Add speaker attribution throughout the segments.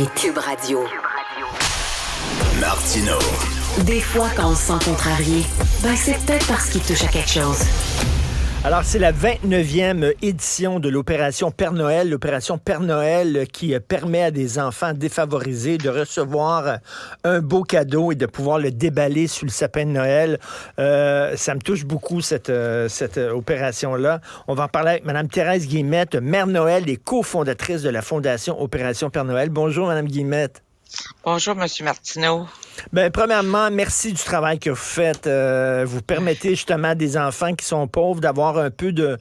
Speaker 1: 18.
Speaker 2: Cube Radio.
Speaker 3: Martino.
Speaker 1: Des fois, quand on se sent contrarié, c'est peut-être parce qu'il touche à quelque chose.
Speaker 4: Alors, c'est la 29e édition de l'opération Père Noël. L'opération Père Noël qui permet à des enfants défavorisés de recevoir un beau cadeau et de pouvoir le déballer sous le sapin de Noël. Ça me touche beaucoup, cette opération-là. On va en parler avec Mme Thérèse Guillemette, Mère Noël et cofondatrice de la Fondation Opération Père Noël. Bonjour, Mme Guillemette.
Speaker 5: Bonjour, M. Martineau.
Speaker 4: Premièrement, merci du travail que vous faites. Vous permettez justement à des enfants qui sont pauvres d'avoir un peu de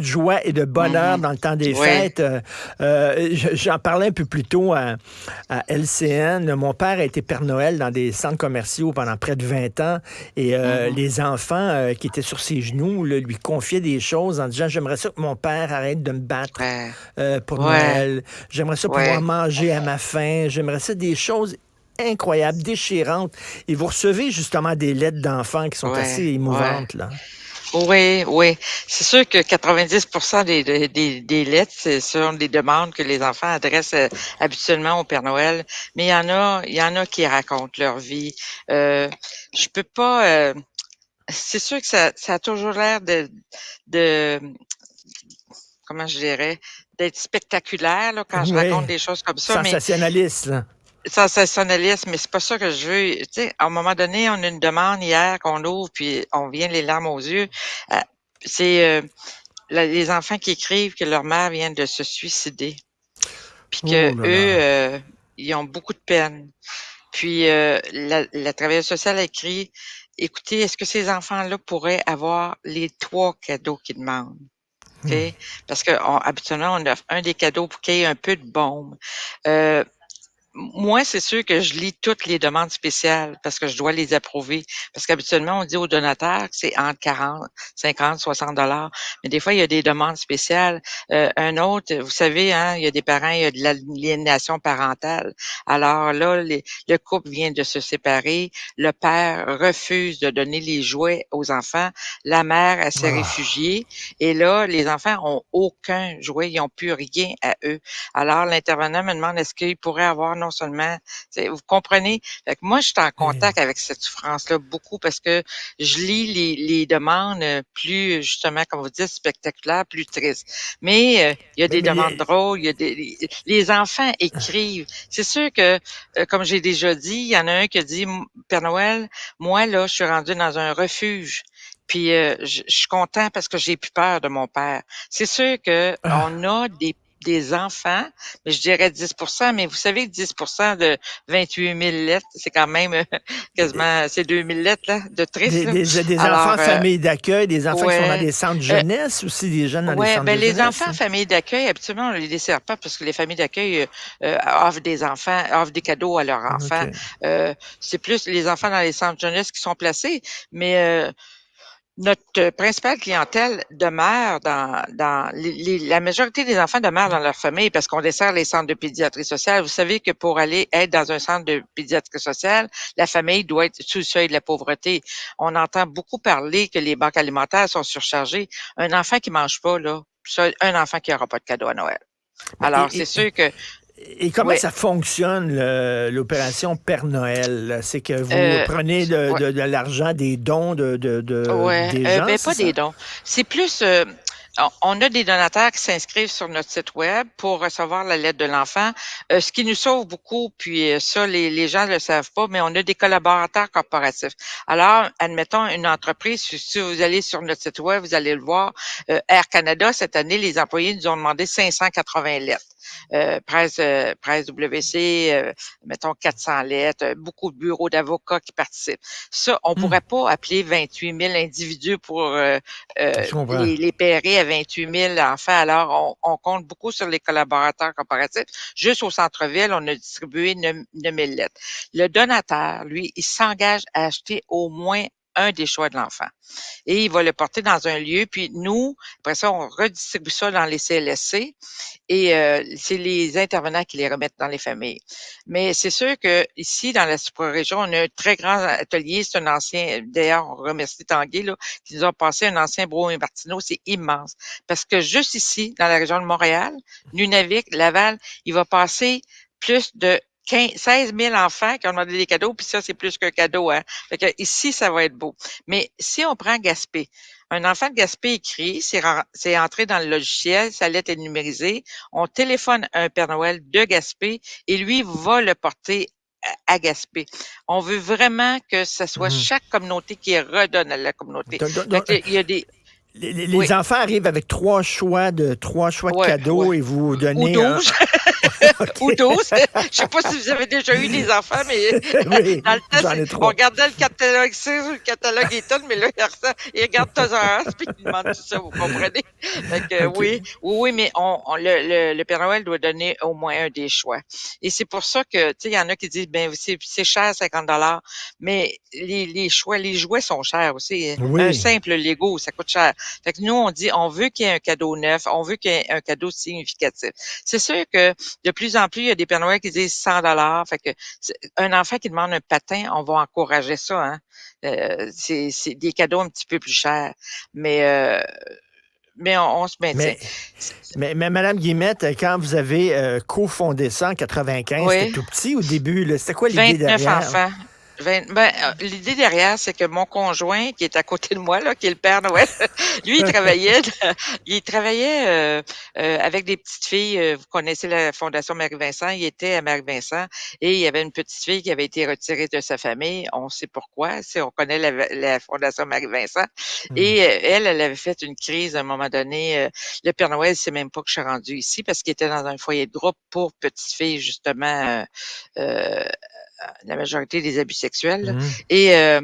Speaker 4: joie et de bonheur dans le temps des fêtes. J'en parlais un peu plus tôt à LCN. Mon père a été Père Noël dans des centres commerciaux pendant près de 20 ans. Et les enfants qui étaient sur ses genoux lui confiaient des choses en disant « J'aimerais ça que mon père arrête de me battre pour Noël. J'aimerais ça pouvoir manger à ma faim. J'aimerais ça des choses incroyables, déchirantes. » Et vous recevez justement des lettres d'enfants qui sont assez émouvantes, là.
Speaker 5: Oui. C'est sûr que 90% des lettres, ce sont des demandes que les enfants adressent habituellement au Père Noël. Mais il y en a qui racontent leur vie. Je peux pas... c'est sûr que ça a toujours l'air de comment je dirais, d'être spectaculaire là, quand je raconte des choses comme ça.
Speaker 4: Sensationnaliste, là.
Speaker 5: Sensationnaliste, mais c'est pas ça que je veux. Tu sais, à un moment donné, on a une demande hier qu'on ouvre, puis on vient les larmes aux yeux. C'est les enfants qui écrivent que leur mère vient de se suicider, puis que eux, ils ont beaucoup de peine. Puis la travailleuse sociale a écrit, écoutez, est-ce que ces enfants-là pourraient avoir les 3 cadeaux qu'ils demandent? Okay? Parce que habituellement, on offre un des cadeaux pour qu'il y ait un peu de baume. Moi, c'est sûr que je lis toutes les demandes spéciales parce que je dois les approuver. Parce qu'habituellement, on dit aux donateurs que c'est entre 40, 50, 60 $. Mais des fois, il y a des demandes spéciales. Un autre, vous savez, hein, il y a des parents, il y a de l'aliénation parentale. Alors là, le couple vient de se séparer. Le père refuse de donner les jouets aux enfants. La mère, elle s'est réfugiée. Et là, les enfants ont aucun jouet. Ils n'ont plus rien à eux. Alors, l'intervenant me demande est-ce qu'il pourrait avoir non seulement, vous comprenez? Fait que moi, je suis en contact avec cette souffrance-là beaucoup parce que je lis les demandes plus, justement, comme vous dites, spectaculaires, plus tristes. Mais il y a des demandes drôles, il y a les enfants écrivent. C'est sûr que, comme j'ai déjà dit, il y en a un qui a dit, Père Noël, moi, là, je suis rendu dans un refuge. Puis je suis content parce que j'ai plus peur de mon père. C'est sûr que on a des enfants, mais je dirais 10%, mais vous savez que 10% de 28 000 lettres, c'est quand même quasiment, c'est 2 000 lettres là, de tristes.
Speaker 4: Des enfants familles d'accueil, des enfants qui sont dans des centres jeunesse, aussi des jeunes dans des centres de jeunesse.
Speaker 5: Les enfants familles d'accueil, habituellement, on les dessert pas parce que les familles d'accueil offrent des cadeaux à leurs enfants. C'est plus les enfants dans les centres jeunesse qui sont placés, mais notre principale clientèle demeure la majorité des enfants demeurent dans leur famille parce qu'on dessert les centres de pédiatrie sociale. Vous savez que pour aller être dans un centre de pédiatrie sociale, la famille doit être sous le seuil de la pauvreté. On entend beaucoup parler que les banques alimentaires sont surchargées. Un enfant qui mange pas, là, c'est un enfant qui n'aura pas de cadeau à Noël. Alors, c'est sûr que...
Speaker 4: Et comment ça fonctionne, l'opération Père Noël? C'est que vous prenez de l'argent, des dons des gens?
Speaker 5: Pas des dons. C'est plus... on a des donateurs qui s'inscrivent sur notre site web pour recevoir la lettre de l'enfant, ce qui nous sauve beaucoup, puis ça, les gens ne le savent pas, mais on a des collaborateurs corporatifs. Alors, admettons une entreprise, si vous allez sur notre site web, vous allez le voir, Air Canada, cette année, les employés nous ont demandé 580 lettres. Presse WC, mettons 400 lettres, beaucoup de bureaux d'avocats qui participent. Ça, on pourrait pas appeler 28 000 individus pour les pairer à 28 000 enfants. Alors, on compte beaucoup sur les collaborateurs corporatifs. Juste au centre-ville, on a distribué 9 000 lettres. Le donateur, lui, il s'engage à acheter au moins un des choix de l'enfant. Et il va le porter dans un lieu, puis nous, après ça, on redistribue ça dans les CLSC et c'est les intervenants qui les remettent dans les familles. Mais c'est sûr que ici, dans la super-région, on a un très grand atelier, c'est un ancien, d'ailleurs, on remercie Tanguay, là, qui nous a passé un ancien Brouhaha et Martineau, c'est immense. Parce que juste ici, dans la région de Montréal, Nunavik, Laval, il va passer plus de 16 000 enfants qui ont demandé des cadeaux, puis ça, c'est plus qu'un cadeau, hein. Fait que ici, ça va être beau. Mais si on prend Gaspé, un enfant de Gaspé écrit, c'est entré dans le logiciel, sa lettre est numérisée, on téléphone un Père Noël de Gaspé et lui va le porter à Gaspé. On veut vraiment que ce soit chaque communauté qui redonne à la communauté. Fait que il y a des...
Speaker 4: Les enfants arrivent avec trois choix de cadeaux et vous
Speaker 5: Ou
Speaker 4: donnez
Speaker 5: 12.
Speaker 4: OK.
Speaker 5: Ou 12. Je sais pas si vous avez déjà eu des enfants, mais
Speaker 4: Oui,
Speaker 5: dans le
Speaker 4: j'en ai
Speaker 5: temps, on
Speaker 4: 3.
Speaker 5: regardait le catalogue 6 ou le catalogue Eton, mais là, il regarde Toys R Us puis il demande tout ça, vous comprenez? Fait que
Speaker 4: OK.
Speaker 5: oui, mais le Père Noël doit donner au moins un des choix. Et c'est pour ça que, tu sais, il y en a qui disent, ben, c'est cher, 50 $, mais les jouets sont chers aussi. Un
Speaker 4: Oui.
Speaker 5: simple Lego, ça coûte cher. Fait que nous, on dit, on veut qu'il y ait un cadeau neuf, on veut qu'il y ait un cadeau significatif. C'est sûr que de plus en plus, il y a des Pères Noël qui disent 100 $. Fait que un enfant qui demande un patin, on va encourager ça, hein. C'est des cadeaux un petit peu plus chers. Mais on se maintient.
Speaker 4: Mais, mais Mme Guillemette, quand vous avez cofondé ça en 95, c'était
Speaker 5: Oui.
Speaker 4: tout petit au début, là. C'était quoi l'idée
Speaker 5: 29
Speaker 4: derrière?
Speaker 5: enfants. L'idée derrière, c'est que mon conjoint, qui est à côté de moi, là, qui est le Père Noël, lui, il travaillait avec des petites filles. Vous connaissez la Fondation Marie-Vincent. Il était à Marie-Vincent et il y avait une petite fille qui avait été retirée de sa famille. On sait pourquoi. On connaît la Fondation Marie-Vincent.
Speaker 4: Hmm.
Speaker 5: Et elle avait fait une crise à un moment donné. Le Père Noël ne sait même pas que je suis rendue ici parce qu'il était dans un foyer de groupe pour petites filles, justement, euh, la majorité des abus sexuels. Là.
Speaker 4: Hmm.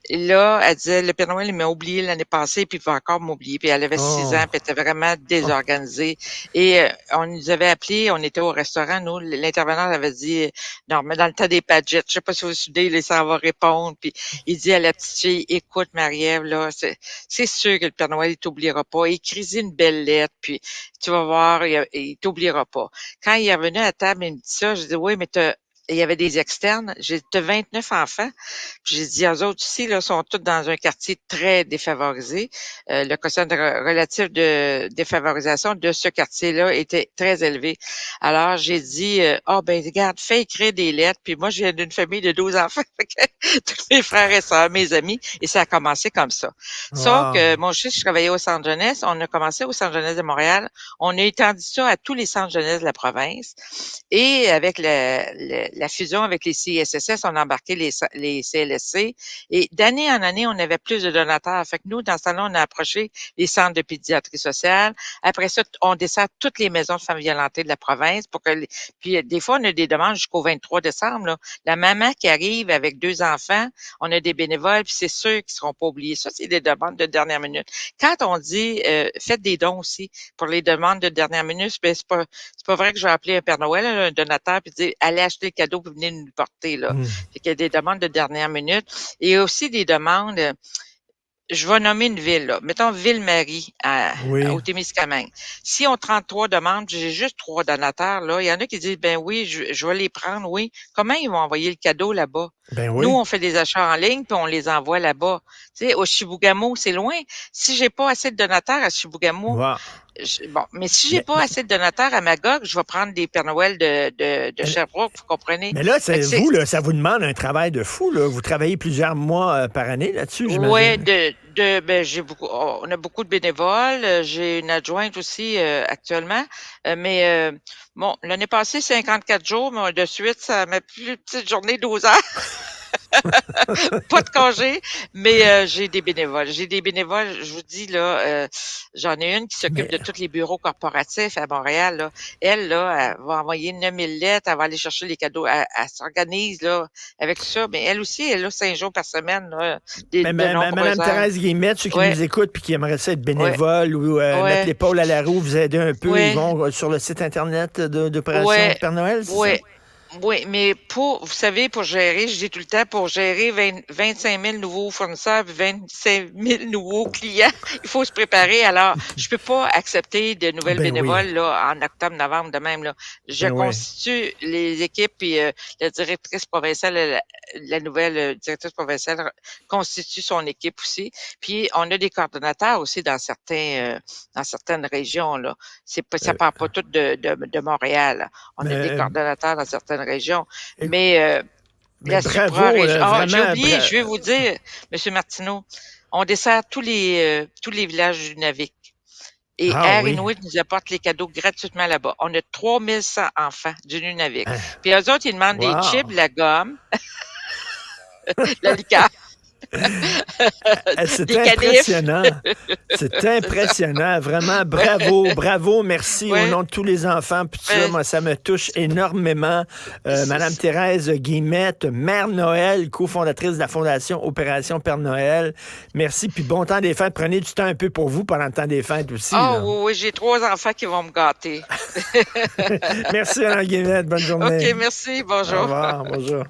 Speaker 5: Et là, elle disait, le Père Noël, il m'a oublié l'année passée, puis il va encore m'oublier. Puis elle avait 6 ans,
Speaker 4: Oh.
Speaker 5: puis elle était vraiment
Speaker 4: Oh.
Speaker 5: désorganisée. Et on nous avait appelé, on était au restaurant, nous, l'intervenant avait dit, non, mais dans le temps des Padgett, je sais pas si vous vous souvenez, il s'en va répondre. Puis il dit à la petite fille, écoute, Marie-Ève, là, c'est sûr que le Père Noël, il t'oubliera pas. Écris-y une belle lettre, puis tu vas voir, il t'oubliera pas. Quand il est revenu à la table, il me dit ça, je dis, oui, mais il y avait des externes. T'as 29 enfants. Puis j'ai dit, eux autres ici, là, sont tous dans un quartier très défavorisé. Le quotient relatif de défavorisation de ce quartier-là était très élevé. Alors, j'ai dit, ben, regarde, fais écrire des lettres. Puis moi, je viens d'une famille de 12 enfants. Fait que tous mes frères et sœurs, mes amis. Et ça a commencé comme ça. Sauf
Speaker 4: Wow.
Speaker 5: que, moi aussi, je travaillais au Centre jeunesse. On a commencé au Centre jeunesse de Montréal. On a étendu ça à tous les centres jeunesse de la province. Et avec la fusion avec les CISSS, on a embarqué les CLSC. Et d'année en année, on avait plus de donateurs. Fait que nous, dans ce temps-là, on a approché les centres de pédiatrie sociale. Après ça, on dessert toutes les maisons de femmes violentées de la province pour que puis des fois, on a des demandes jusqu'au 23 décembre. Là. La maman qui arrive avec 2 enfants, on a des bénévoles, puis c'est sûr qu'ils seront pas oubliés. Ça, c'est des demandes de dernière minute. Quand on dit faites des dons aussi pour les demandes de dernière minute, ben, c'est pas vrai que je vais appeler un Père Noël, un donateur, puis dire allez acheter le cadeau puis venez nous le porter. Là.
Speaker 4: Hmm.
Speaker 5: Fait qu'il y a des demandes de dernière minute. Et aussi des demandes. Je vais nommer une ville, là. Mettons Ville-Marie
Speaker 4: Oui.
Speaker 5: au Témiscamingue. Si on 33 demandes, j'ai juste 3 donateurs, là. Il y en a qui disent, ben oui, je vais les prendre, oui. Comment ils vont envoyer le cadeau là-bas?
Speaker 4: Ben
Speaker 5: Nous,
Speaker 4: oui.
Speaker 5: on fait des achats en ligne, puis on les envoie là-bas. Tu sais, au Chibougamau, c'est loin. Si j'ai pas assez de donateurs à Chibougamau,
Speaker 4: Wow.
Speaker 5: mais si j'ai
Speaker 4: Mais,
Speaker 5: pas assez de donateurs à Magog, je vais prendre des Père Noël de
Speaker 4: mais,
Speaker 5: Sherbrooke, vous comprenez?
Speaker 4: mais là,
Speaker 5: Fait que
Speaker 4: vous, là, ça vous demande un travail de fou, là. Vous travaillez plusieurs mois par année là-dessus,
Speaker 5: Ouais,
Speaker 4: j'imagine.
Speaker 5: j'ai beaucoup, on a beaucoup de bénévoles. J'ai une adjointe aussi actuellement. Bon, l'année passée, 54 jours, mais de suite, ça m'a plus petite journée 12 heures. Pas de congé, mais j'ai des bénévoles. J'ai des bénévoles, je vous dis, là, j'en ai une qui s'occupe
Speaker 4: Mais,
Speaker 5: de tous les bureaux corporatifs à Montréal. Là. Elle, là, elle va envoyer 9000 lettres, elle va aller chercher les cadeaux. Elle s'organise là avec tout ça. Mais elle aussi, elle a 5 jours par semaine, là, de nombreuses
Speaker 4: Madame
Speaker 5: heures.
Speaker 4: Thérèse Guillemette, ceux qui
Speaker 5: Ouais,
Speaker 4: nous écoutent puis qui aimeraient ça être
Speaker 5: ouais,
Speaker 4: bénévoles ou mettre
Speaker 5: ouais,
Speaker 4: l'épaule à la roue, vous aider un peu, ils
Speaker 5: ouais,
Speaker 4: vont sur le site Internet d'Opération
Speaker 5: ouais,
Speaker 4: Père Noël, c'est ça?
Speaker 5: ouais. Oui, mais vous savez, pour gérer, je dis tout le temps, pour gérer 25 000 nouveaux fournisseurs, puis 25 000 nouveaux clients, il faut se préparer. Alors, je peux pas accepter de nouvelles
Speaker 4: Ben oui,
Speaker 5: bénévoles là en octobre, novembre de même là. Je
Speaker 4: ben oui.
Speaker 5: constitue les équipes puis la directrice provinciale, la nouvelle directrice provinciale constitue son équipe aussi. Puis on a des coordonnateurs aussi dans certaines régions là. Ça
Speaker 4: Euh,
Speaker 5: part pas tout de Montréal, là. On a des
Speaker 4: mais,
Speaker 5: coordonnateurs dans certaines régions,
Speaker 4: euh,
Speaker 5: mais
Speaker 4: mais
Speaker 5: la
Speaker 4: bravo,
Speaker 5: suprarégion.
Speaker 4: là,
Speaker 5: Ah, j'ai
Speaker 4: vraiment,
Speaker 5: oublié, je vais vous dire, Monsieur Martineau, on dessert tous les villages du Nunavik. Et
Speaker 4: ah
Speaker 5: Air
Speaker 4: oui.
Speaker 5: Inuit nous apporte les cadeaux gratuitement là-bas. On a 3100 enfants du Nunavik.
Speaker 4: Hein,
Speaker 5: Puis eux autres, ils demandent des chips,
Speaker 4: wow.
Speaker 5: la gomme, la liqueur,
Speaker 4: C'est
Speaker 5: des canifs.
Speaker 4: impressionnant. C'est
Speaker 5: C'est ça.
Speaker 4: impressionnant. Vraiment, bravo, bravo, merci au
Speaker 5: Ouais,
Speaker 4: nom de tous les enfants. Puis tout ça,
Speaker 5: ben,
Speaker 4: moi, ça me touche énormément.
Speaker 5: c'est
Speaker 4: Madame
Speaker 5: ça.
Speaker 4: Thérèse Guillemette, Mère Noël, cofondatrice de la Fondation Opération Père Noël. Merci, puis bon temps des fêtes. Prenez du temps un peu pour vous pendant le temps des fêtes aussi,
Speaker 5: Ah
Speaker 4: là.
Speaker 5: oui, oui, j'ai 3 enfants qui vont me gâter.
Speaker 4: Merci, Madame Guillemette. Bonne
Speaker 5: OK,
Speaker 4: journée.
Speaker 5: merci,
Speaker 4: Au
Speaker 5: bonjour.
Speaker 4: revoir. Bonjour.